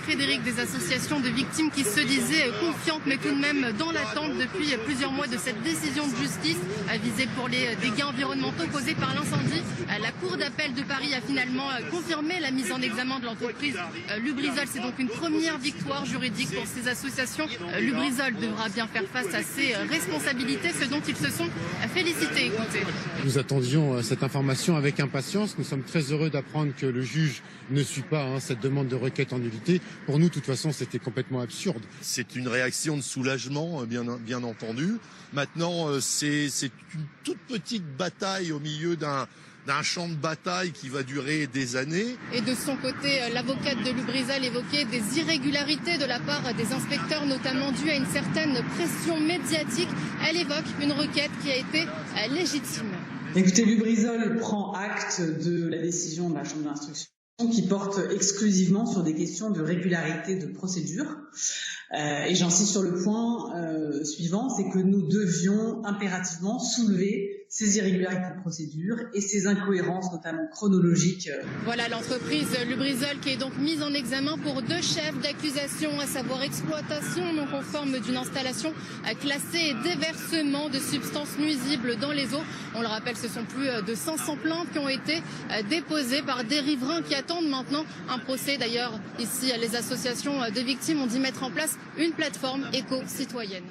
Frédéric, des associations de victimes qui se disaient confiantes mais tout de même dans l'attente depuis plusieurs mois de cette décision de justice visée pour les dégâts environnementaux causés par l'incendie. La Cour d'appel de Paris a finalement confirmé la mise en examen de l'entreprise Lubrizol. C'est donc une première victoire juridique pour ces associations. Lubrizol devra bien faire face à ses responsabilités, ce dont ils se sont félicités. Écoutez. Nous attendions cette information avec impatience. Nous sommes très heureux d'apprendre que le juge ne suit pas cette demande de requête en nullité. Pour nous, de toute façon, c'était complètement absurde. C'est une réaction de soulagement, bien entendu. Maintenant, c'est une toute petite bataille au milieu d'un champ de bataille qui va durer des années. Et de son côté, l'avocate de Lubrizol évoquait des irrégularités de la part des inspecteurs, notamment dues à une certaine pression médiatique. Elle évoque une requête qui a été légitime. Écoutez, Lubrizol prend acte de la décision de la Chambre d'instruction qui porte exclusivement sur des questions de régularité de procédure. Et j'insiste sur le point suivant, c'est que nous devions impérativement soulever ces irrégularités de procédure et ces incohérences, notamment chronologiques. Voilà l'entreprise Lubrizol qui est donc mise en examen pour 2 chefs d'accusation, à savoir exploitation non conforme d'une installation classée et déversement de substances nuisibles dans les eaux. On le rappelle, ce sont plus de 500 plaintes qui ont été déposées par des riverains qui attendent maintenant un procès. D'ailleurs, ici, les associations de victimes ont dû mettre en place une plateforme éco-citoyenne.